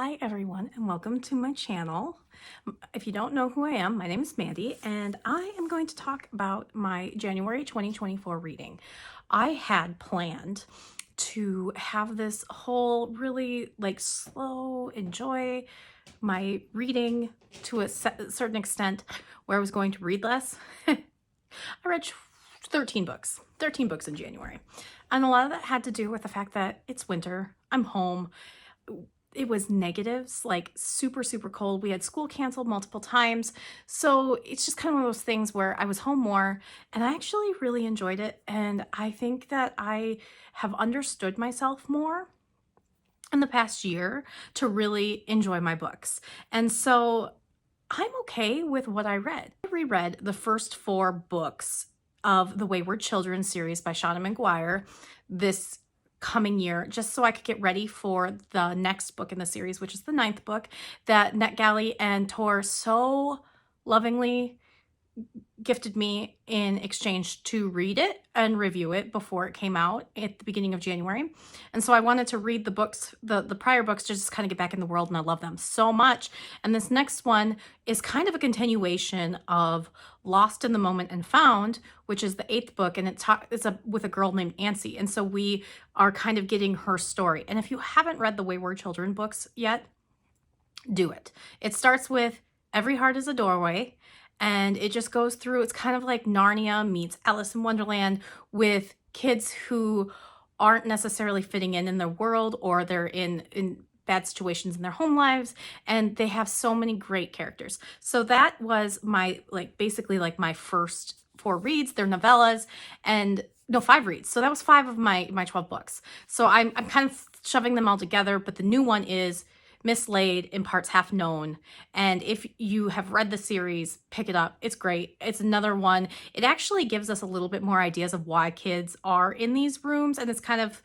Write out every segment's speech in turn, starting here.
Hi everyone and welcome to my channel. If you don't know who I am, my name is Mandy and I am going to talk about my January 2024 reading. I had planned to have this whole really slow enjoy my reading to a certain extent where I was going to read less. I read 13 books in January. And a lot of that had to do with the fact that it's winter, I'm home. It was negatives, like super, super cold. We had school canceled multiple times. So it's just kind of one of those things where I was home more and I actually really enjoyed it. And I think that I have understood myself more in the past year to really enjoy my books. And so I'm okay with what I read. I reread the first 4 books of the Wayward Children series by Shauna McGuire this coming year, just so I could get ready for the next book in the series, which is the 9th book that NetGalley and Tor so lovingly gifted me in exchange to read it and review it before it came out at the beginning of January. And so I wanted to read the books, the prior books, to just kind of get back in the world, and I love them so much. And this next one is kind of a continuation of Lost in the Moment and Found, which is the 8th book, and it's with a girl named Ancy. And so we are kind of getting her story. And if you haven't read the Wayward Children books yet, do it. It starts with Every Heart is a Doorway, and it just goes through, it's kind of like Narnia meets Alice in Wonderland with kids who aren't necessarily fitting in their world, or they're in bad situations in their home lives, and they have so many great characters. So that was my, basically my first 4 reads. They're novellas, and no, 5 reads. So that was 5 of my 12 books. So I'm kind of shoving them all together, but the new one is Mislaid in Parts Half Known. And if you have read the series, pick it up. It's great. It's another one. It actually gives us a little bit more ideas of why kids are in these rooms, and it's kind of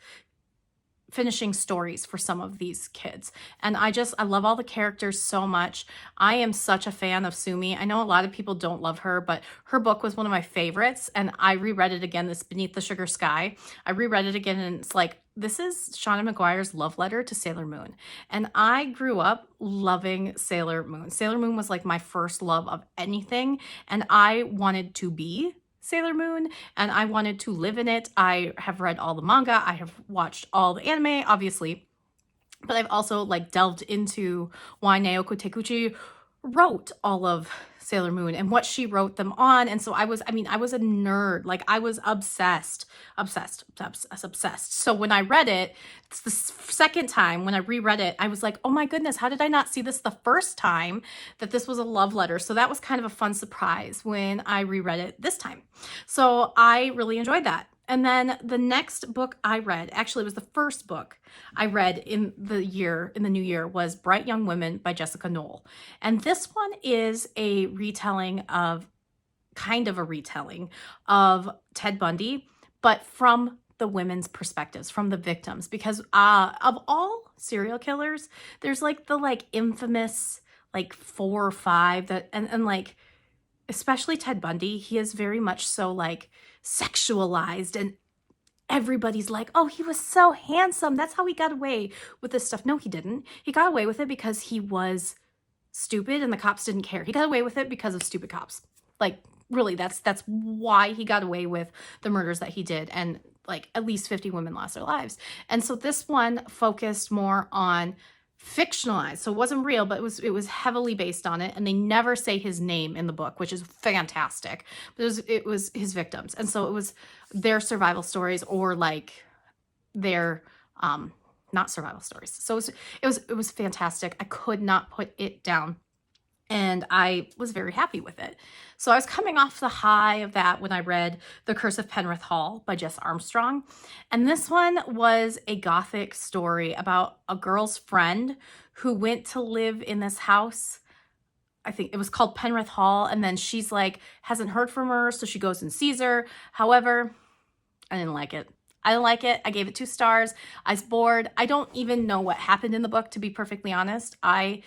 finishing stories for some of these kids. And I love all the characters so much. I am such a fan of Sumi. I know a lot of people don't love her, but her book was one of my favorites, and I reread it again, this Beneath the Sugar Sky. I reread it again, and it's like, this is Shauna McGuire's love letter to Sailor Moon. And I grew up loving Sailor Moon. Sailor Moon was like my first love of anything, and I wanted to be Sailor Moon, and I wanted to live in it. I have read all the manga, I have watched all the anime, obviously, but I've also delved into why Naoko Takeuchi wrote all of Sailor Moon and what she wrote them on. And so I was a nerd. I was obsessed. So when I read it, it's the second time when I reread it, I was like, oh my goodness, how did I not see this the first time, that this was a love letter? So that was kind of a fun surprise when I reread it this time. So I really enjoyed that. And then the next book I read, actually it was the first book I read in the new year, was Bright Young Women by Jessica Knoll. And this one is a retelling of Ted Bundy, but from the women's perspectives, from the victims, because of all serial killers, there's the infamous 4 or 5 that, and especially Ted Bundy, he is very much so sexualized, and everybody's like, oh, he was so handsome, that's how he got away with this stuff. No, he didn't. He got away with it because he was stupid and the cops didn't care. He got away with it because of stupid cops. Really, that's why he got away with the murders that he did, and at least 50 women lost their lives. And so this one focused more on fictionalized, so it wasn't real, but it was heavily based on it, and they never say his name in the book, which is fantastic. But it was his victims, and so it was their survival stories, or their not survival stories. So it was fantastic. I could not put it down, and I was very happy with it. So I was coming off the high of that when I read The Curse of Penrith Hall by Jess Armstrong. And this one was a gothic story about a girl's friend who went to live in this house. I think it was called Penrith Hall. And then she's hasn't heard from her, so she goes and sees her. However, I didn't like it. I didn't like it. I gave it 2 stars. I was bored. I don't even know what happened in the book, to be perfectly honest. I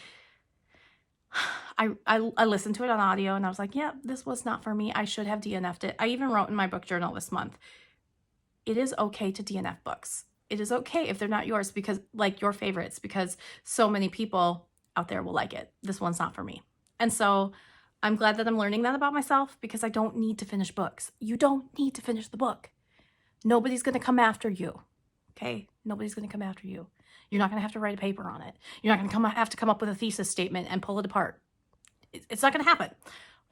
listened to it on audio, and I was like, yeah, this was not for me. I should have DNF'd it. I even wrote in my book journal this month, it is okay to DNF books. It is okay if they're not yours, because like your favorites, because so many people out there will like it. This one's not for me. And so I'm glad that I'm learning that about myself, because I don't need to finish books. You don't need to finish the book. Nobody's going to come after you. Okay? Nobody's going to come after you. You're not going to have to write a paper on it. You're not going to have to come up with a thesis statement and pull it apart. It's not going to happen.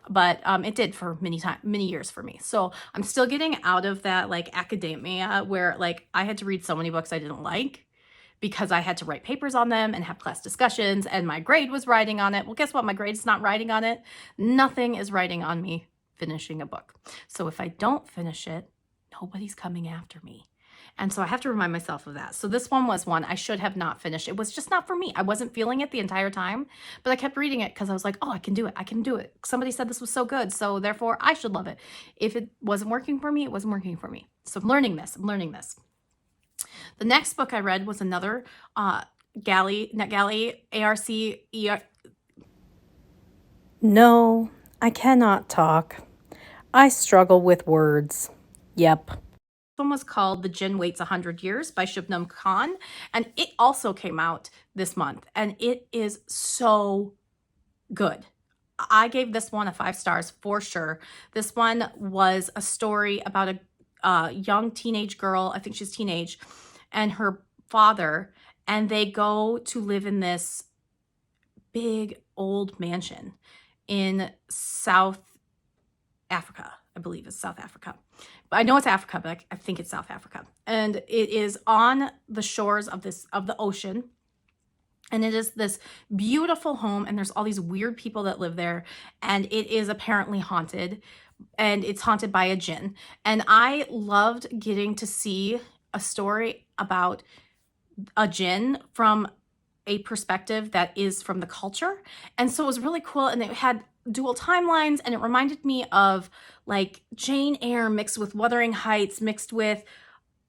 But it did for many years for me. So I'm still getting out of that like academia where like I had to read so many books I didn't like because I had to write papers on them and have class discussions, and my grade was writing on it. Well, guess what? My grade's not writing on it. Nothing is writing on me finishing a book. So if I don't finish it, nobody's coming after me. And so I have to remind myself of that. So this one was one I should have not finished. It was just not for me. I wasn't feeling it the entire time, but I kept reading it because I was like, oh, I can do it. I can do it. Somebody said this was so good, so therefore I should love it. If it wasn't working for me, it wasn't working for me. So I'm learning this. The next book I read was another NetGalley, ARC, No, I cannot talk. I struggle with words. Yep. One was called The Djinn Waits 100 Years by Shubnam Khan, and it also came out this month, and it is so good. I gave this one a 5 stars for sure. This one was a story about a young teenage girl, I think she's teenage, and her father, and they go to live in this big old mansion in South Africa. I believe it's South Africa. I know it's Africa, but I think it's South Africa. And it is on the shores of the ocean. And it is this beautiful home, and there's all these weird people that live there, and it is apparently haunted, and it's haunted by a djinn. And I loved getting to see a story about a djinn from a perspective that is from the culture. And so it was really cool, and it had dual timelines, and it reminded me of like Jane Eyre mixed with Wuthering Heights mixed with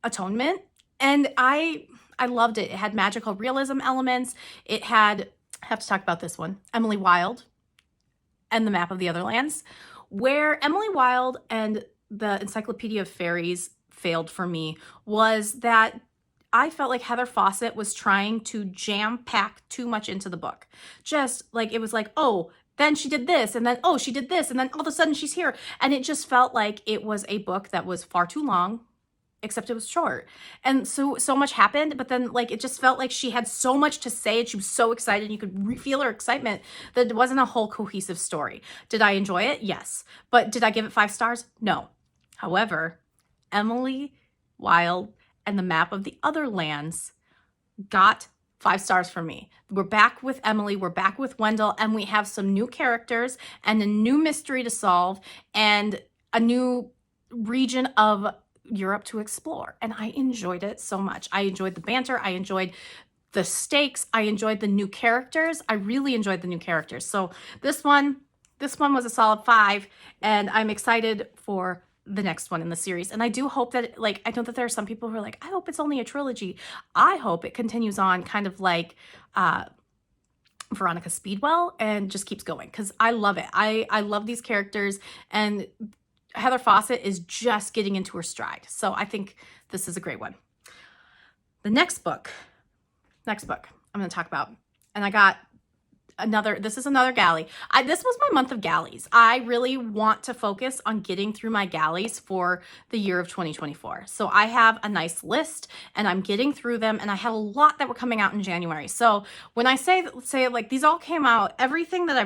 Atonement. And I loved it. It had magical realism elements. It had, I have to talk about this one, Emily Wilde and the Map of the Other Lands, where Emily Wilde and the Encyclopedia of Fairies failed for me was that I felt like Heather Fawcett was trying to jam pack too much into the book. Just like, it was like, oh, then she did this, and then, oh, she did this, and then all of a sudden she's here. And it just felt like it was a book that was far too long, except it was short. And so much happened, but then like, it just felt like she had so much to say, and she was so excited, and you could feel her excitement, that it wasn't a whole cohesive story. Did I enjoy it? Yes. But did I give it 5 stars? No. However, Emily Wilde and the Map of the Other Lands got 5 stars for me. We're back with Emily, we're back with Wendell, and we have some new characters and a new mystery to solve and a new region of Europe to explore. And I enjoyed it so much. I enjoyed the banter. I enjoyed the stakes. I enjoyed the new characters. I really enjoyed the new characters. So this one was a solid 5, and I'm excited for the next one in the series. And I do hope that, like, I know that there are some people who are like, I hope it's only a trilogy. I hope it continues on kind of like Veronica Speedwell and just keeps going, because I love it. I love these characters, and Heather Fawcett is just getting into her stride. So I think this is a great one. The next book I'm going to talk about, and I got this is another galley. This was my month of galleys. I really want to focus on getting through my galleys for the year of 2024. So I have a nice list, and I'm getting through them, and I had a lot that were coming out in January. So when I say like these all came out, everything that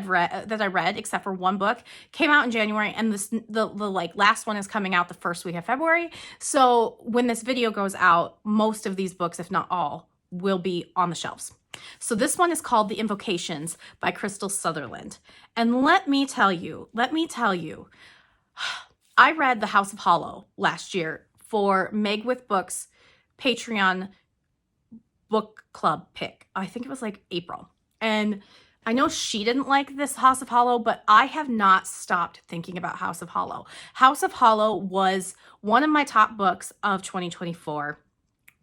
I read except for one book came out in January, and the like last one is coming out the first week of February. So when this video goes out, most of these books, if not all, will be on the shelves. So this one is called The Invocations by Crystal Sutherland. And let me tell you, I read The House of Hollow last year for Meg with Books Patreon book club pick. I think it was like April. And I know she didn't like this House of Hollow, but I have not stopped thinking about House of Hollow. House of Hollow was one of my top books of 2024.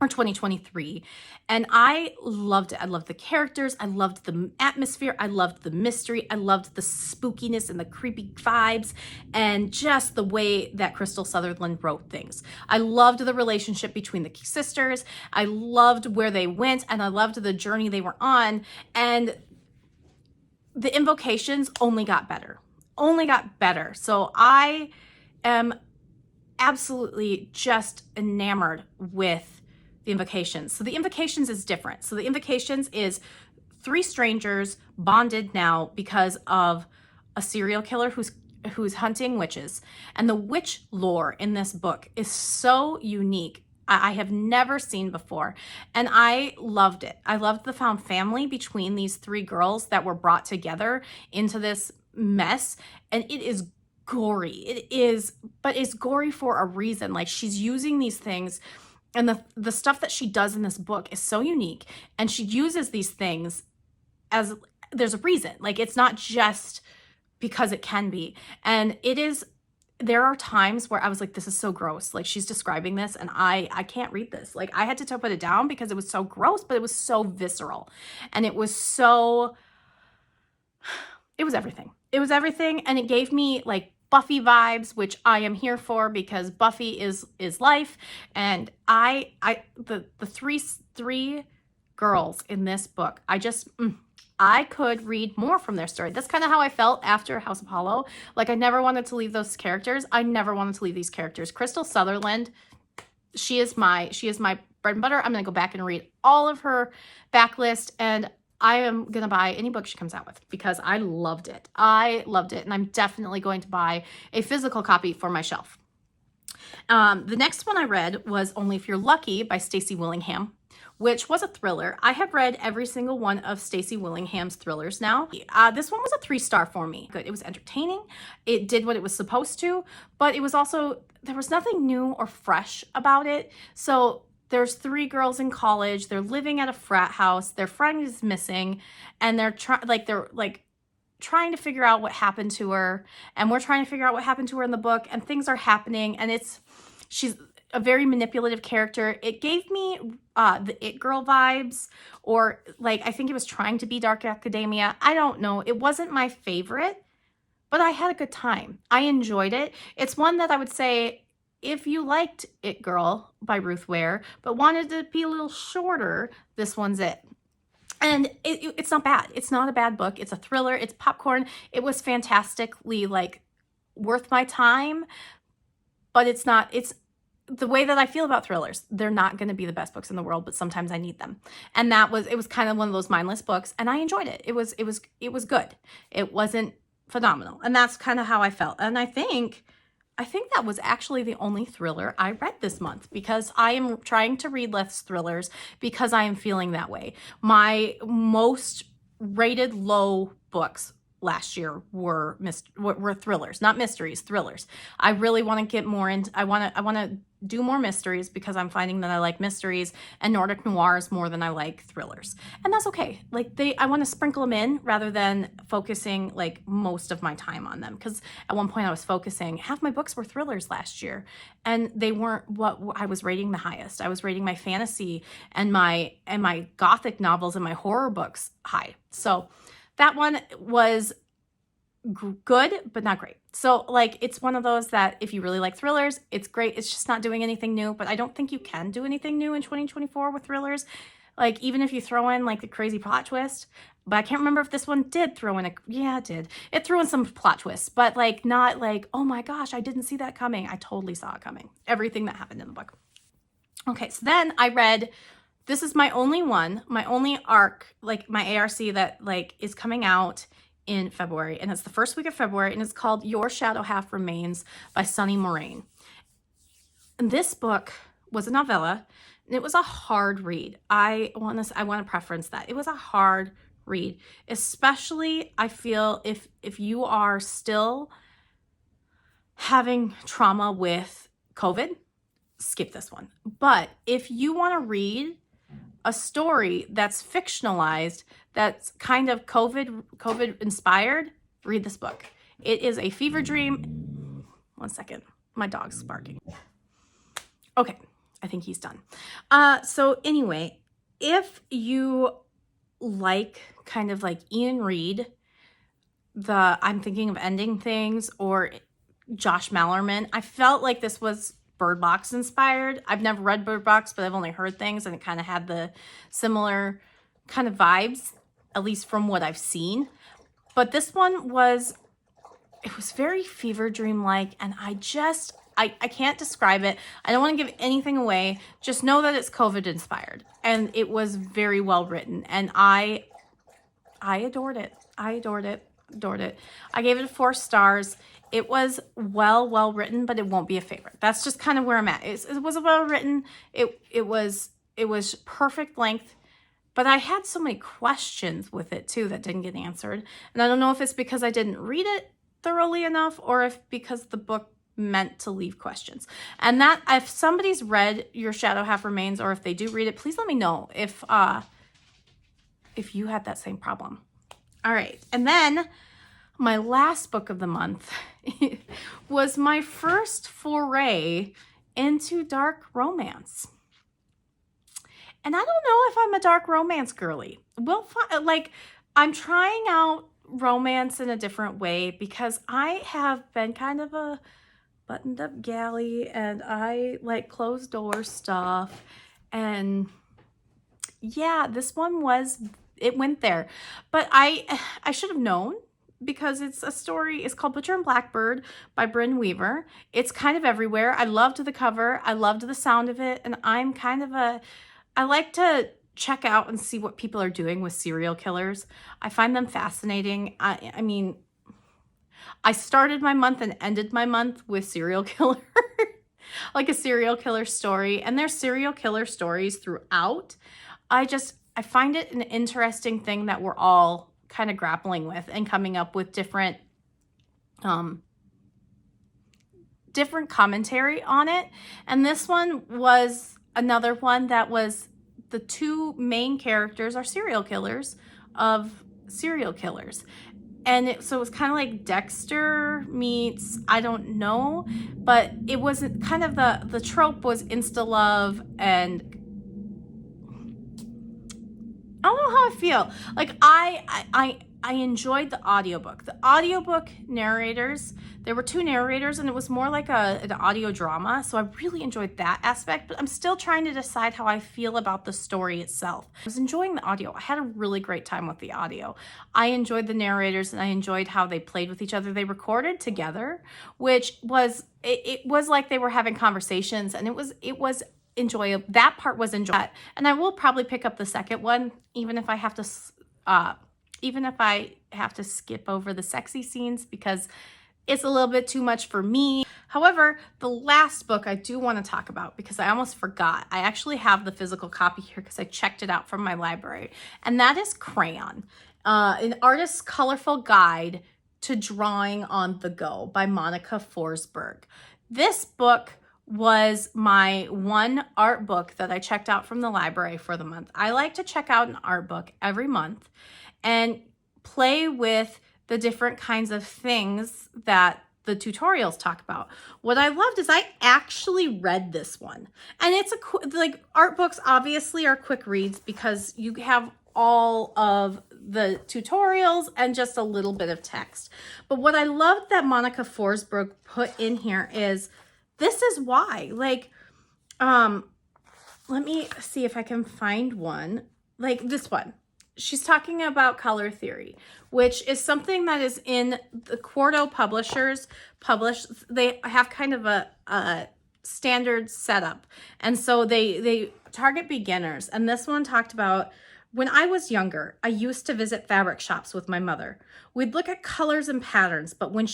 or 2023, and I loved it. I loved the characters, I loved the atmosphere, I loved the mystery, I loved the spookiness and the creepy vibes, and just the way that Crystal Sutherland wrote things. I loved the relationship between the sisters, I loved where they went, and I loved the journey they were on, and the invocations only got better. So I am absolutely just enamored with the invocations. So the invocations is different. So the invocations is 3 strangers bonded now because of a serial killer who's hunting witches. And the witch lore in this book is so unique. I have never seen before. And I loved it. I loved the found family between these 3 girls that were brought together into this mess. And it is gory. It is, but it's gory for a reason. Like, she's using these things, and the stuff that she does in this book is so unique, and she uses these things as there's a reason. Like, it's not just because it can be. And it is, there are times where I was like, this is so gross. Like, she's describing this and I can't read this. Like, I had to put it down because it was so gross, but it was so visceral. And it was so, it was everything. It was everything. And it gave me like Buffy vibes, which I am here for because Buffy is life. And the three girls in this book, I could read more from their story. That's kind of how I felt after House of Hollow. Like, I never wanted to leave those characters. I never wanted to leave these characters. Crystal Sutherland, she is my bread and butter. I'm going to go back and read all of her backlist, and I am going to buy any book she comes out with because I loved it. And I'm definitely going to buy a physical copy for my shelf. The next one I read was Only If You're Lucky by Stacey Willingham, which was a thriller. I have read every single one of Stacey Willingham's thrillers now. This one was a 3-star for me. Good. It was entertaining. It did what it was supposed to, but it was also, there was nothing new or fresh about it. So there's 3 girls in college. They're living at a frat house. Their friend is missing, and they're trying to figure out what happened to her. And we're trying to figure out what happened to her in the book, and things are happening. And she's a very manipulative character. It gave me the It Girl vibes, or like, I think it was trying to be Dark Academia. I don't know. It wasn't my favorite, but I had a good time. I enjoyed it. It's one that I would say, if you liked It Girl by Ruth Ware, but wanted to be a little shorter, this one's it. And it's not bad. It's not a bad book. It's a thriller. It's popcorn. It was fantastically like worth my time, but it's the way that I feel about thrillers. They're not going to be the best books in the world, but sometimes I need them. And it was kind of one of those mindless books, and I enjoyed it. It was good. It wasn't phenomenal. And that's kind of how I felt. And I think that was actually the only thriller I read this month, because I am trying to read less thrillers because I am feeling that way. My most rated low books last year were thrillers, not mysteries, thrillers. I really want to get more into, I want to do more mysteries because I'm finding that I like mysteries and Nordic noirs more than I like thrillers. And that's okay. Like, I want to sprinkle them in rather than focusing like most of my time on them. Because at one point I was focusing, half my books were thrillers last year, and they weren't what I was rating the highest. I was rating my fantasy and my gothic novels and my horror books high. So that one was good, but not great. So like, it's one of those that if you really like thrillers, it's great. It's just not doing anything new, but I don't think you can do anything new in 2024 with thrillers. Like, even if you throw in like the crazy plot twist, but I can't remember if this one did throw in yeah, it did. It threw in some plot twists, but like, not like, oh my gosh, I didn't see that coming. I totally saw it coming. Everything that happened in the book. Okay. So then I read, this is my only arc, like my ARC that like is coming out in February, and it's the first week of February, and it's called Your Shadow Half Remains by Sunny Moraine. And this book was a novella, and it was a hard read. I want to preference that. It was a hard read, especially I feel if you are still having trauma with COVID, skip this one. But if you want to read a story that's fictionalized, that's kind of COVID inspired, read this book. It is a fever dream. One second, my dog's barking. Okay, I think he's done. So anyway, if you like kind of like Ian Reid, I'm Thinking of Ending Things, or Josh Mallerman, I felt like this was Bird Box inspired. I've never read Bird Box, but I've only heard things, and it kind of had the similar kind of vibes, at least from what I've seen. But this one was, it was very fever dream-like, and I can't describe it. I don't want to give anything away. Just know that it's COVID inspired, and it was very well written, and I adored it. I adored it. I gave it 4 stars. It was well written, but it won't be a favorite. That's just kind of where I'm at. It was well written. It was perfect length, but I had so many questions with it too that didn't get answered. And I don't know if it's because I didn't read it thoroughly enough, or if because the book meant to leave questions. And that, if somebody's read Your Shadow Half Remains, or if they do read it, please let me know if you had that same problem. All right, and then my last book of the month was my first foray into dark romance. And I don't know if I'm a dark romance girly. I'm trying out romance in a different way, because I have been kind of a buttoned up galley, and I like closed door stuff. And yeah, this one it went there. But I should have known, because it's a story. It's called Butcher and Blackbird by Brynn Weaver. It's kind of everywhere. I loved the cover. I loved the sound of it. And I'm kind of I like to check out and see what people are doing with serial killers. I find them fascinating. I mean, I started my month and ended my month with serial killer, like a serial killer story. And there's serial killer stories throughout. I find it an interesting thing that we're all kind of grappling with and coming up with different commentary on it. And this one was another one that was, the 2 main characters are serial killers of serial killers. And so it was kind of like Dexter meets, I don't know, but it wasn't kind of the trope was insta love, and I don't know how I feel. Like I enjoyed the audiobook. The audiobook narrators, there were 2 narrators, and it was more like an audio drama. So I really enjoyed that aspect, but I'm still trying to decide how I feel about the story itself. I was enjoying the audio. I had a really great time with the audio. I enjoyed the narrators, and I enjoyed how they played with each other. They recorded together, which was, it was like they were having conversations, and it was enjoyable. That part was enjoyable. And I will probably pick up the second one, even if I have to skip over the sexy scenes, because it's a little bit too much for me. However, the last book I do want to talk about, because I almost forgot. I actually have the physical copy here because I checked it out from my library. And that is Crayon, an artist's colorful guide to drawing on the go by Monica Forsberg. This book was my one art book that I checked out from the library for the month. I like to check out an art book every month and play with the different kinds of things that the tutorials talk about. What I loved is I actually read this one. And it's like art books obviously are quick reads, because you have all of the tutorials and just a little bit of text. But what I loved that Monica Forsberg put in here is, this is why, like, let me see if I can find one, like this one. She's talking about color theory, which is something that is in the Quarto publishers they have kind of a standard setup. And so they target beginners. And this one talked about, when I was younger, I used to visit fabric shops with my mother. We'd look at colors and patterns, but when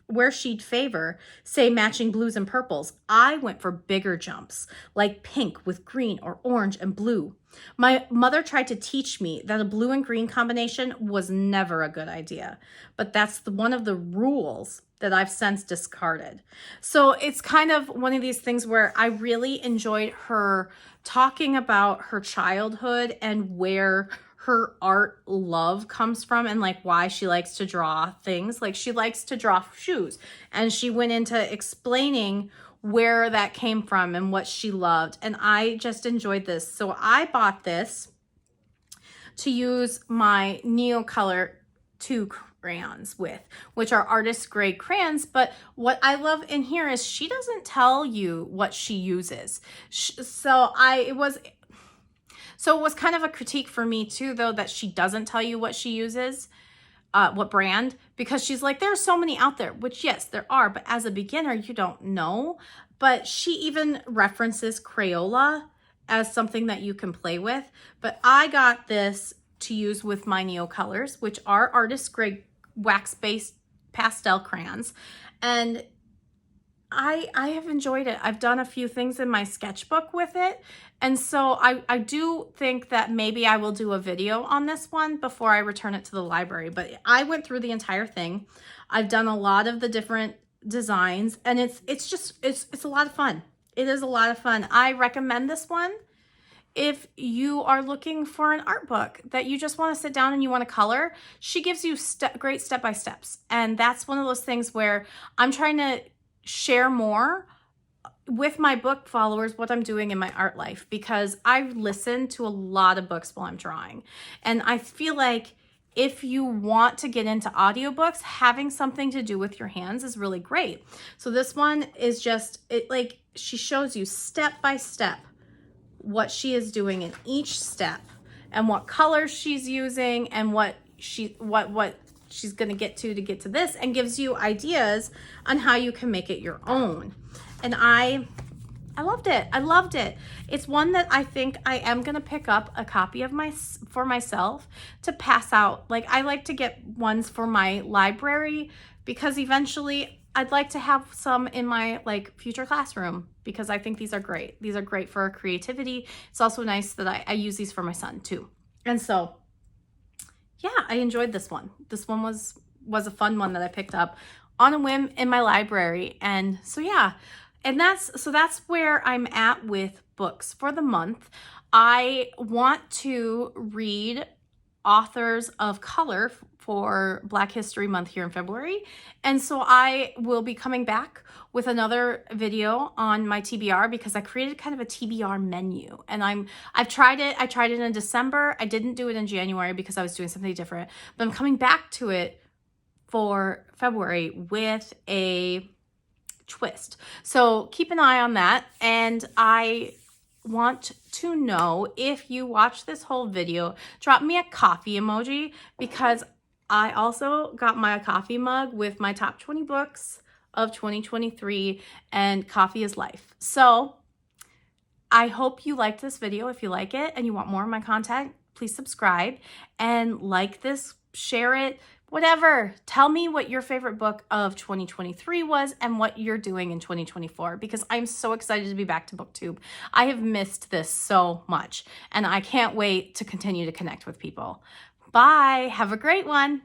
where she'd favor, say, matching blues and purples, I went for bigger jumps, like pink with green or orange and blue. My mother tried to teach me that a blue and green combination was never a good idea, but that's one of the rules that I've since discarded. So it's kind of one of these things where I really enjoyed her talking about her childhood and where her art love comes from, and like why she likes to draw things. Like she likes to draw shoes, and she went into explaining where that came from and what she loved. And I just enjoyed this. So I bought this to use my Neocolor 2 crayons with, which are artist grade crayons. But what I love in here is she doesn't tell you what she uses. So it was kind of a critique for me too, though, that she doesn't tell you what she uses, what brand, because she's like, there are so many out there, which yes, there are, but as a beginner, you don't know. But she even references Crayola as something that you can play with. But I got this to use with my Neocolors, which are artist grade wax-based pastel crayons. And I have enjoyed it. I've done a few things in my sketchbook with it. And so I do think that maybe I will do a video on this one before I return it to the library. But I went through the entire thing. I've done a lot of the different designs, and it's a lot of fun. It is a lot of fun. I recommend this one if you are looking for an art book that you just want to sit down and you want to color. She gives you great step-by-steps. And that's one of those things where I'm trying to share more with my book followers what I'm doing in my art life, because I listen to a lot of books while I'm drawing. And I feel like if you want to get into audiobooks, having something to do with your hands is really great. So this one is just, she shows you step by step what she is doing in each step and what colors she's using and what she's going to get to this, and gives you ideas on how you can make it your own. And I loved it. I loved it. It's one that I think I am going to pick up a copy of for myself to pass out. Like, I like to get ones for my library because eventually I'd like to have some in my future classroom, because I think these are great. These are great for creativity. It's also nice that I use these for my son too. And so, yeah, I enjoyed this one. This one was a fun one that I picked up on a whim in my library. And so, yeah, and that's where I'm at with books for the month. I want to read authors of color for Black History Month here in February. And so I will be coming back with another video on my TBR, because I created kind of a TBR menu, and I've tried it. I tried it in December. I didn't do it in January because I was doing something different, but I'm coming back to it for February with a twist. So keep an eye on that. And I want to know, if you watch this whole video, drop me a coffee emoji, because I also got my coffee mug with my top 20 books of 2023, and coffee is life. So I hope you liked this video. If you like it and you want more of my content, please subscribe and like this, share it, whatever. Tell me what your favorite book of 2023 was and what you're doing in 2024, because I'm so excited to be back to BookTube. I have missed this so much, and I can't wait to continue to connect with people. Bye. Have a great one.